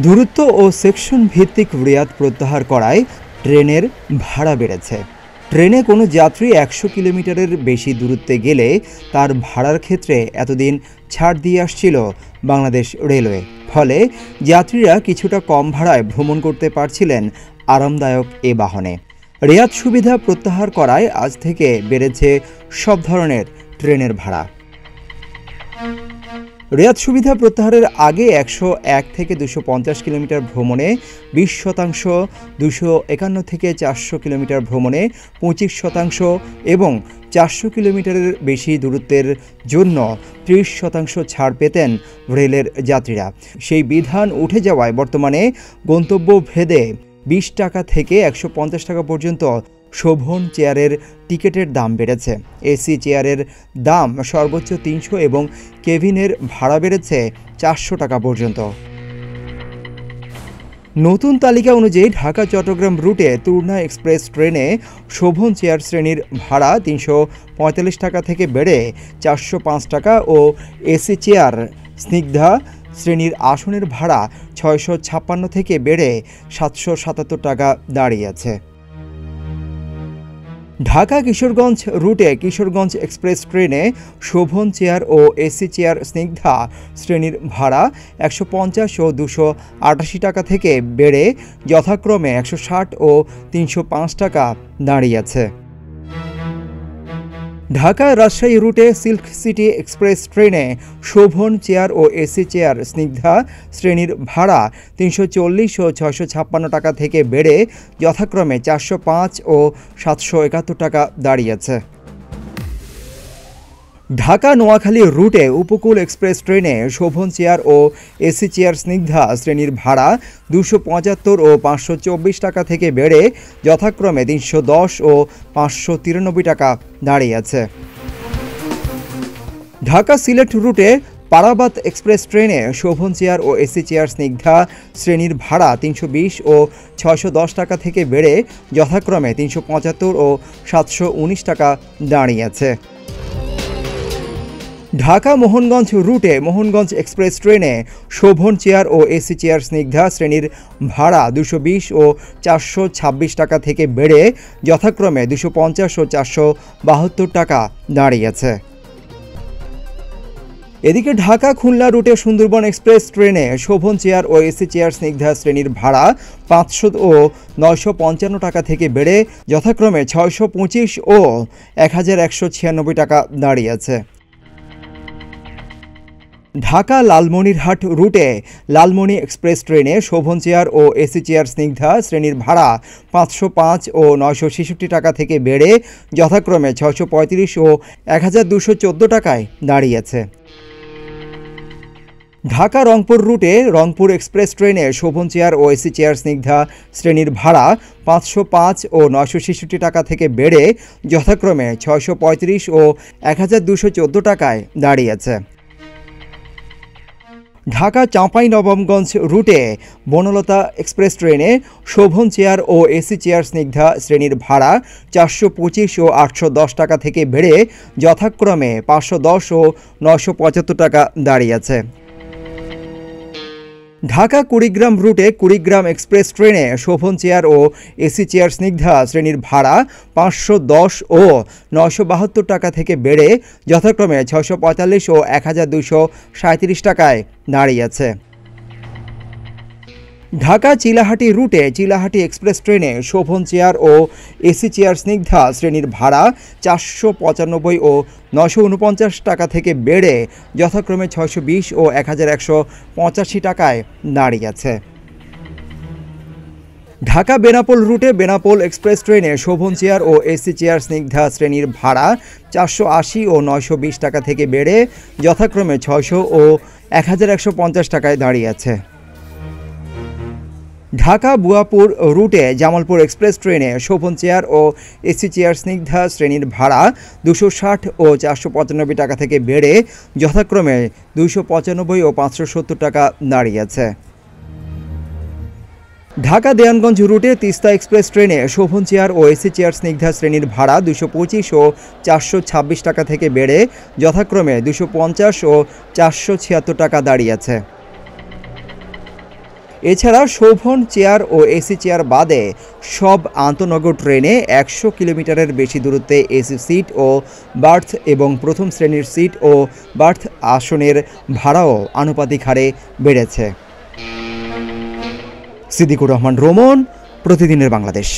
দূরত্ব ও সেকশন ভিত্তিক রিয়াদ প্রত্যাহার করায় ট্রেনের ভাড়া বেড়েছে। ট্রেনে কোনো যাত্রী ১০০ কিলোমিটারের বেশি দূরত্বে গেলে তার ভাড়ার ক্ষেত্রে এতদিন ছাড় দিয়ে আসছিল বাংলাদেশ রেলওয়ে। ফলে যাত্রীরা কিছুটা কম ভাড়ায় ভ্রমণ করতে পারছিলেন আরামদায়ক এ বাহনে। রিয়াদ সুবিধা প্রত্যাহার করায় আজ থেকে বেড়েছে সব ধরনের ট্রেনের ভাড়া। রিয়াদ সুবিধা প্রত্যাহারের আগে ১০১ থেকে ২৫০ কিলোমিটার ভ্রমণে ২০%, ২৫১ থেকে ৪০০ কিলোমিটার ভ্রমণে ২৫% এবং ৪০০ কিলোমিটারের বেশি দূরত্বের জন্য ৩০% ছাড় পেতেন রেলের যাত্রীরা। সেই বিধান উঠে যাওয়ায় বর্তমানে গন্তব্য ভেদে ২০ টাকা থেকে ১৫০ টাকা পর্যন্ত শোভন চেয়ারের টিকিটের দাম বেড়েছে। এসি চেয়ারের দাম সর্বোচ্চ ৩০০ এবং কেবিনের ভাড়া বেড়েছে ৪০০ টাকা পর্যন্ত। নতুন তালিকা অনুযায়ী ঢাকা চট্টগ্রাম রুটে তুর্না এক্সপ্রেস ট্রেনে শোভন চেয়ার শ্রেণীর ভাড়া ৩৪৫ টাকা থেকে বেড়ে ৪০৫ টাকা ও এসি চেয়ার স্নিগ্ধা শ্রেণীর আসনের ভাড়া ৬৫৬ থেকে বেড়ে ৭৭৭ টাকা দাঁড়িয়েছে। ঢাকা কিশোরগঞ্জ রুটে কিশোরগঞ্জ এক্সপ্রেস ট্রেনে শোভন চেয়ার ও এসি চেয়ার স্নিগ্ধা শ্রেণীর ভাড়া ১৫০ ও ২৮৮ টাকা থেকে বেড়ে যথাক্রমে ১৬০ ও ৩০৫ টাকা দাঁড়িয়েছে। ঢাকা রাজশাহী রুটে সিল্ক সিটি এক্সপ্রেস ট্রেনে শোভন চেয়ার ও এসি চেয়ার স্নিগ্ধা শ্রেণীর ভাড়া ৩৪০ ও ৬৫৬ টাকা থেকে বেড়ে যথাক্রমে ৪০৫ ও ৭৭১ টাকা দাঁড়িয়েছে। ঢাকা নোয়াখালী রুটে উপকূল এক্সপ্রেস ট্রেনে শোভন চেয়ার ও এসি চেয়ার স্নিগ্ধা শ্রেণীর ভাড়া ২৭৫ ও ৫২৪ টাকা থেকে বেড়ে যথাক্রমে ৩১০ ও ৫৯৩ টাকা দাঁড়িয়েছে। ঢাকা সিলেট রুটে পারাবাত এক্সপ্রেস ট্রেনে শোভন চেয়ার ও এসি চেয়ার স্নিগ্ধা শ্রেণীর ভাড়া ৩২০ ও ৬১০ টাকা থেকে বেড়ে যথাক্রমে ৩৭৫ ও ৭১৯ টাকা দাঁড়িয়েছে। ঢাকা মোহনগঞ্জ রুটে মোহনগঞ্জ এক্সপ্রেস ট্রেনে শোভন চেয়ার ও এসি চেয়ার স্নিগ্ধা শ্রেণীর ভাড়া ২২০ ও ৪২৬ টাকা থেকে বেড়ে যথাক্রমে ২৫০ ও ৪৭২ টাকা দাঁড়িয়েছে। এদিকে ঢাকা খুলনা রুটে সুন্দরবন এক্সপ্রেস ট্রেনে শোভন চেয়ার ও এসি চেয়ার স্নিগ্ধা শ্রেণীর ভাড়া ৫০০ ও ৯৫৫ টাকা থেকে বেড়ে যথাক্রমে ৬২৫ ও ১১৯৬ টাকা দাঁড়িয়েছে। ঢাকা লালমনিরহাট রুটে লালমনি এক্সপ্রেস ট্রেনে শোভন চেয়ার ও এসি চেয়ার স্নিগ্ধা শ্রেণীর ভাড়া ৫০৫ ও ৯৬৬ টাকা থেকে বেড়ে যথাক্রমে ৬৩৫ ও ১২১৪ টাকায় দাঁড়িয়েছে। ঢাকা রংপুর রুটে রংপুর এক্সপ্রেস ট্রেনে শোভন চেয়ার ও এসি চেয়ার স্নিগ্ধা শ্রেণীর ভাড়া ৫০৫ ও ৯৬৬ টাকা থেকে বেড়ে যথাক্রমে ৬৩৫ ও ১২১৪ টাকায় দাঁড়িয়েছে। ঢাকা চাঁপাইনবাবগঞ্জ রুটে বনলতা এক্সপ্রেস ট্রেনে শোভন চেয়ার ও এসি চেয়ার স্নিগ্ধা শ্রেণীর ভাড়া ৪২৫ ও ৮১০ টাকা থেকে বেড়ে যথাক্রমে ৫১০ ও ৯৭৫ টাকা দাঁড়িয়েছে। ঢাকা কুড়িগ্রাম রুটে কুড়িগ্রাম এক্সপ্রেস ট্রেনে শোভন চেয়ার ও এসি চেয়ার স্নিগ্ধা শ্রেণীর ভাড়া ৫১০ ও ৯৭২ টাকা থেকে বেড়ে যথাক্রমে ৬৪৫ ও ১২৩৭ টাকায় দাঁড়িয়েছে। ঢাকা চিলাহাটি রুটে চিলাহাটি এক্সপ্রেস ট্রেনে শোভন চেয়ার ও এসি চেয়ার স্নিগ্ধা শ্রেণীর ভাড়া ৪৯৫ ও ৯৪৯ টাকা থেকে বেড়ে যথাক্রমে ৬২০ ও ১১৮৫ টাকায় দাঁড়িয়েছে। ঢাকা বেনাপোল রুটে বেনাপোল এক্সপ্রেস ট্রেনে শোভন চেয়ার ও এসি চেয়ার স্নিগ্ধা শ্রেণীর ভাড়া ৪৮০ ও ৯২০ টাকা থেকে বেড়ে যথাক্রমে ৬০০ ও ১১৫০ টাকায় দাঁড়িয়েছে। ঢাকা বুয়াপুর রুটে জামালপুর এক্সপ্রেস ট্রেনে শোভন চেয়ার ও এসি চেয়ার স্নিগ্ধা শ্রেণীর ভাড়া ২৬০ ও ৪৯৫ টাকা থেকে বেড়ে যথাক্রমে ২৯৫ ও ৫৭০ টাকা দাঁড়িয়েছে। ঢাকা দেয়ানগঞ্জ রুটে তিস্তা এক্সপ্রেস ট্রেনে শোভন চেয়ার ও এসি চেয়ার স্নিগ্ধা শ্রেণীর ভাড়া ২২৫ ও ৪২৬ টাকা থেকে বেড়ে যথাক্রমে ২৫০ ও ৪৭৬ টাকা দাঁড়িয়েছে। এছাড়া শোভন চেয়ার ও এসি চেয়ার বাদে সব আন্তনগর ট্রেনে 100 কিলোমিটারের বেশি দূরত্বে এসি সিট ও বার্থ এবং প্রথম শ্রেণীর সিট ও বার্থ আসনের ভাড়াও আনুপাতিক হারে বেড়েছে। সিদ্দিকুর রহমান রোমন, প্রতিদিনের বাংলাদেশ।